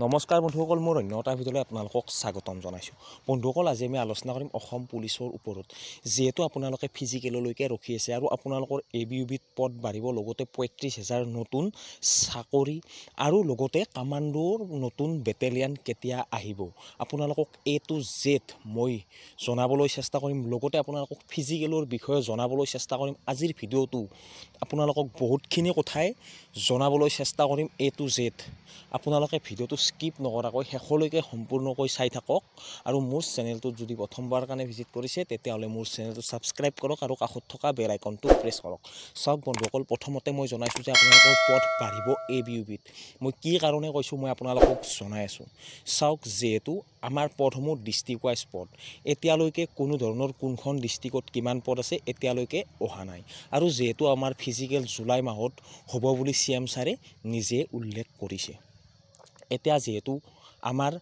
নমস্কাৰ বন্ধুসকল, মোৰ অন্য এটা ভিডিঅ'লৈ আপোনালোকক স্বাগতম জনাইছোঁ। বন্ধুসকল, আজি আমি আলোচনা কৰিম অসম পুলিচৰ ওপৰত। যিহেতু আপোনালোকে ফিজিকেললৈকে ৰখি আছে আৰু আপোনালোকৰ ABUBত পদ বাঢ়িব, লগতে 35,000 নতুন চাকৰি আৰু লগতে কামাণ্ডোৰ নতুন বেটেলিয়ান কেতিয়া আহিব, আপোনালোকক A to Z মই জনাবলৈ চেষ্টা কৰিম। লগতে আপোনালোকক ফিজিকেলৰ বিষয়ে জনাবলৈ চেষ্টা কৰিম। আজিৰ ভিডিঅ'টো আপোনালোকক বহুতখিনি কথাই জনাবলৈ চেষ্টা কৰিম A to Z। আপোনালোকে ভিডিঅ'টো স্কিপ নকৰাকৈ শেষলৈকে সম্পূৰ্ণকৈ চাই থাকক আৰু মোৰ চেনেলটোত যদি প্ৰথমবাৰ কাৰণে ভিজিট কৰিছে তেতিয়াহ'লে মোৰ চেনেলটো ছাবস্ক্ৰাইব কৰক আৰু কাষত থকা বেল আইকনটো প্ৰেছ কৰক। চাওক বন্ধুসকল, প্ৰথমতে মই জনাইছোঁ যে আপোনালোকৰ পদ বাঢ়িব ABUBত। মই কি কাৰণে কৈছোঁ মই আপোনালোকক জনাই আছোঁ। চাওক, যিহেতু আমাৰ পদসমূহ ডিষ্ট্ৰিক্ট ৱাইজ পদ, এতিয়ালৈকে কোনো ধৰণৰ কোনখন ডিষ্ট্ৰিক্টত কিমান পদ আছে এতিয়ালৈকে অহা নাই। আৰু যিহেতু আমাৰ ফিজিকেল জুলাই মাহত হ'ব বুলি CM ছাৰে নিজে উল্লেখ কৰিছে। এতিয়া যিহেতু আমাৰ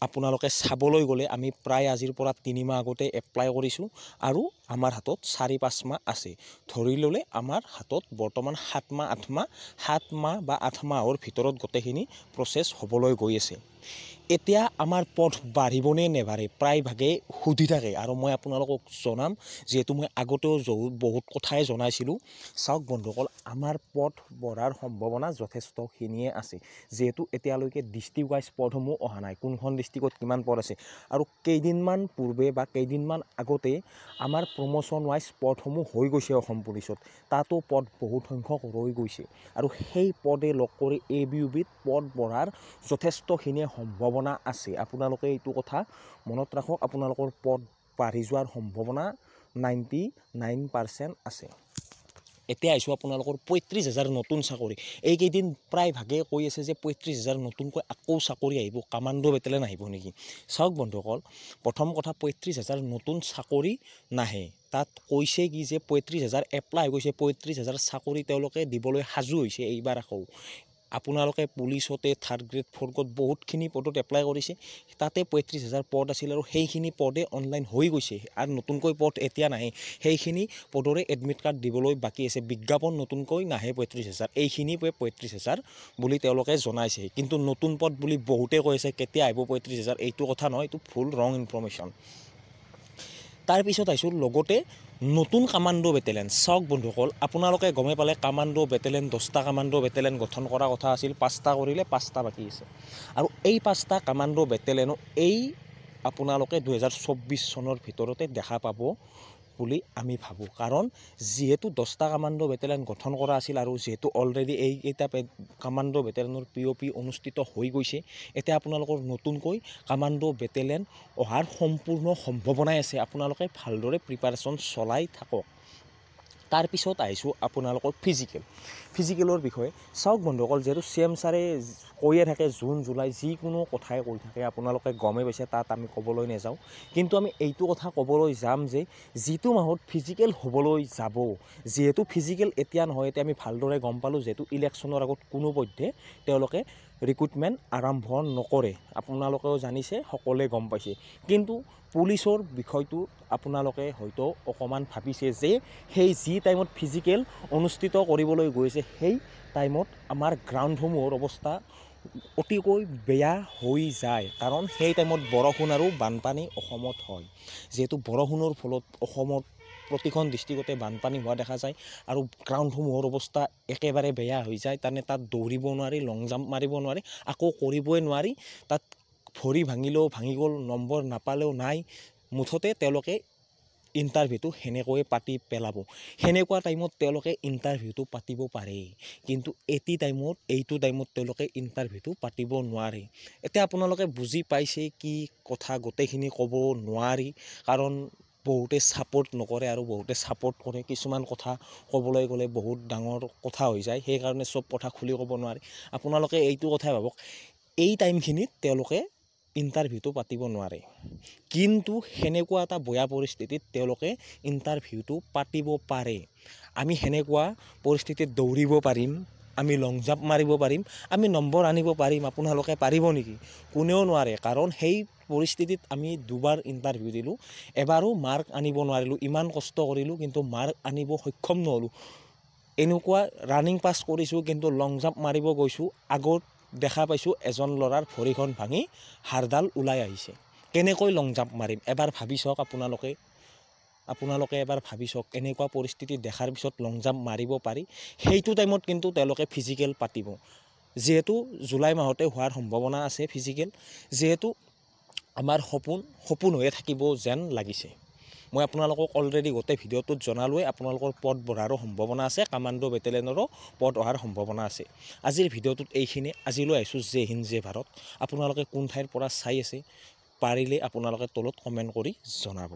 আপোনালোকে চাবলৈ গ'লে আমি প্ৰায় আজিৰ পৰা 3 মাহ আগতে এপ্লাই কৰিছোঁ আৰু আমাৰ হাতত 4-5 মাহ আছে। ধৰি ল'লে আমাৰ হাতত বৰ্তমান 7 মাহ বা 8 মাহৰ ভিতৰত গোটেইখিনি প্ৰচেছ হ'বলৈ গৈ আছে। এতিয়া আমাৰ পদ বাঢ়িবনে নেবাঢ়ে প্ৰায়ভাগে সুধি থাকে আৰু মই আপোনালোকক জনাম, যিহেতু মই আগতেও বহুত কথাই জনাইছিলোঁ। চাওক বন্ধুসকল, আমাৰ পদ বঢ়াৰ সম্ভাৱনা যথেষ্টখিনিয়ে আছে। যিহেতু এতিয়ালৈকে ডিষ্ট্ৰিক্ট ৱাইজ পদসমূহ অহা নাই, কোনখন ডিষ্ট্ৰিক্টত কিমান পদ আছে। আৰু কেইদিনমান পূৰ্বে বা কেইদিনমান আগতে আমাৰ প্ৰমোশ্যন ৱাইজ পদসমূহ হৈ গৈছে অসম পুলিচত। তাতো পদ বহুত সংখ্যক ৰৈ গৈছে আৰু সেই পদে লগ কৰি ABUBত পদ বঢ়াৰ যথেষ্টখিনিয়ে সম্ভাৱনা আছে। আপোনালোকে এইটো কথা মনত ৰাখক, আপোনালোকৰ পদ বাঢ়ি যোৱাৰ সম্ভাৱনা 99% আছে। এতিয়া আহিছোঁ আপোনালোকৰ 35,000 নতুন চাকৰি। এইকেইদিন প্ৰায়ভাগে কৈ আছে যে 35,000 নতুনকৈ আকৌ চাকৰি আহিব, কামাণ্ডো বেটেলিয়ন আহিব নেকি। চাওক বন্ধুসকল, প্ৰথম কথা 35,000 নতুন চাকৰি নাহে। তাত কৈছে কি যে 35,000 এপ্লাই হৈ গৈছে, 35,000 চাকৰি তেওঁলোকে দিবলৈ সাজু হৈছে। এইবাৰ আকৌ আপোনালোকে পুলিচতে 3rd গ্ৰেড 4th গ্ৰেড বহুতখিনি পদত এপ্লাই কৰিছে, তাতে 35,000 পদ আছিল আৰু সেইখিনি পদে অনলাইন হৈ গৈছে আৰু নতুনকৈ পদ এতিয়া নাহে। সেইখিনি পদৰে এডমিট কাৰ্ড দিবলৈ বাকী আছে। বিজ্ঞাপন নতুনকৈ নাহে 35,000, এইখিনি 35,000 বুলি তেওঁলোকে জনাইছে। কিন্তু নতুন পদ বুলি বহুতে কৈ আছে, কেতিয়া আহিব 35,000 এইটো কথা নহয়, এইটো ফুল ৰং ইনফৰমেশ্যন। তাৰপিছত আহিছোঁ লগতে নতুন কামাণ্ডো বেটেলিয়ন। চাওক বন্ধুসকল, আপোনালোকে গমে পালে কামাণ্ডো বেটেলিয়ন 10টা কামাণ্ডো বেটেলিয়ন গঠন কৰা কথা আছিল, 5টা কৰিলে, 5টা বাকী আছে। আৰু এই 5টা কামাণ্ডো বেটেলিয়নো আপোনালোকে 2024 চনৰ ভিতৰতে দেখা পাব বুলি আমি ভাবোঁ। কাৰণ যিহেতু 10টা কামাণ্ডো বেটেলিয়ন গঠন কৰা আছিল আৰু যিহেতু অলৰেডি এইকেইটা কামাণ্ডো বেটেলিয়নৰ POP অনুষ্ঠিত হৈ গৈছে, এতিয়া আপোনালোকৰ নতুনকৈ কামাণ্ডো বেটেলিয়ন অহাৰ সম্পূৰ্ণ সম্ভাৱনাই আছে। আপোনালোকে ভালদৰে প্ৰিপাৰেশ্যন চলাই থাকক। তাৰপিছত আহিছোঁ আপোনালোকৰ ফিজিকেলৰ বিষয়ে। চাওক বন্ধুসকল, যিহেতু CM ছাৰে কৈয়ে থাকে জুন জুলাই যিকোনো কথাই কৈ থাকে, আপোনালোকে গমেই পাইছে, তাত আমি ক'বলৈ নাযাওঁ। কিন্তু আমি এইটো কথা ক'বলৈ যাম যে যিটো মাহত ফিজিকেল হ'বলৈ যাব, যিহেতু ফিজিকেল এতিয়া নহয়, এতিয়া আমি ভালদৰে গম পালোঁ, যিহেতু ইলেকশ্যনৰ আগত কোনোপধ্যে তেওঁলোকে ৰিক্ৰুটমেণ্ট আৰম্ভ নকৰে। আপোনালোকেও জানিছে, সকলোৱে গম পাইছে। কিন্তু পুলিচৰ বিষয়টো আপোনালোকে হয়তো অকণমান ভাবিছে যে সেই যি টাইমত ফিজিকেল অনুষ্ঠিত কৰিবলৈ গৈছে, সেই টাইমত আমাৰ গ্ৰাউণ্ডসমূহৰ অৱস্থা অতিকৈ বেয়া হৈ যায়। কাৰণ সেই টাইমত বৰষুণ আৰু বানপানী অসমত হয়। যিহেতু বৰষুণৰ ফলত অসমত প্ৰতিখন ডিষ্ট্ৰিক্টতে বানপানী হোৱা দেখা যায় আৰু গ্ৰাউণ্ডসমূহৰ অৱস্থা একেবাৰে বেয়া হৈ যায়। তাত দৌৰিব নোৱাৰি, লং জাম্প মাৰিব নোৱাৰি, আকৌ কৰিবই নোৱাৰি। তাত ভৰি ভাঙিলেও ভাঙি গ'ল, নম্বৰ নাপালেও নাই, মুঠতে তেওঁলোকে ইণ্টাৰভিউটো সেনেকৈয়ে পাতি পেলাব। সেনেকুৱা টাইমত তেওঁলোকে ইণ্টাৰভিউটো পাতিব পাৰে, কিন্তু এইটো টাইমত তেওঁলোকে ইণ্টাৰভিউটো পাতিব নোৱাৰে। এতিয়া আপোনালোকে বুজি পাইছে কি কথা, গোটেইখিনি ক'ব নোৱাৰি, কাৰণ বহুতে ছাপোৰ্ট নকৰে আৰু বহুতে ছাপোৰ্ট কৰে। কিছুমান কথা ক'বলৈ গ'লে বহুত ডাঙৰ কথা হৈ যায়, সেইকাৰণে চব কথা খুলি ক'ব নোৱাৰি। আপোনালোকে এইটো কথাই ভাবক, এই টাইমখিনিত তেওঁলোকে ইণ্টাৰভিউটো পাতিব নোৱাৰে, কিন্তু সেনেকুৱা এটা বেয়া পৰিস্থিতিত তেওঁলোকে ইণ্টাৰভিউটো পাতিব পাৰে। আমি সেনেকুৱা পৰিস্থিতিত দৌৰিব পাৰিম, আমি লং জাম্প মাৰিব পাৰিম, আমি নম্বৰ আনিব পাৰিম। আপোনালোকে পাৰিব নেকি? কোনেও নোৱাৰে। কাৰণ সেই পৰিস্থিতিত আমি 2বাৰ ইণ্টাৰভিউ দিলোঁ, এবাৰো মাৰ্ক আনিব নোৱাৰিলোঁ। ইমান কষ্ট কৰিলোঁ কিন্তু মাৰ্ক আনিব সক্ষম নহ'লোঁ। এনেকুৱা ৰানিং পাছ কৰিছোঁ, কিন্তু লং জাম্প মাৰিব গৈছোঁ, আগত দেখা পাইছোঁ এজন ল'ৰাৰ ভৰিখন ভাঙি হাড়ডাল ওলাই আহিছে। কেনেকৈ লং জাম্প মাৰিম এবাৰ ভাবি চাওক আপোনালোকে এবাৰ ভাবি চাওক এনেকুৱা পৰিস্থিতি দেখাৰ পিছত লং জাম্প মাৰিব পাৰি। সেইটো টাইমত কিন্তু তেওঁলোকে ফিজিকেল পাতিব, যিহেতু জুলাই মাহতে হোৱাৰ সম্ভাৱনা আছে ফিজিকেল, যিহেতু আমাৰ সপোন হৈয়ে থাকিব যেন লাগিছে। মই আপোনালোকক অলৰেডি গোটেই ভিডিঅ'টোত জনালোৱে আপোনালোকৰ পদ বঢ়াৰো সম্ভাৱনা আছে, কামাণ্ডো বেটেলিয়নৰো পদ অহাৰ সম্ভাৱনা আছে। আজিৰ ভিডিঅ'টোত এইখিনি। আজিলৈ আহিছোঁ জয় হিন্দ জয় ভাৰত। আপোনালোকে কোন ঠাইৰ পৰা চাই আছে পাৰিলে আপোনালোকে তলত কমেণ্ট কৰি জনাব।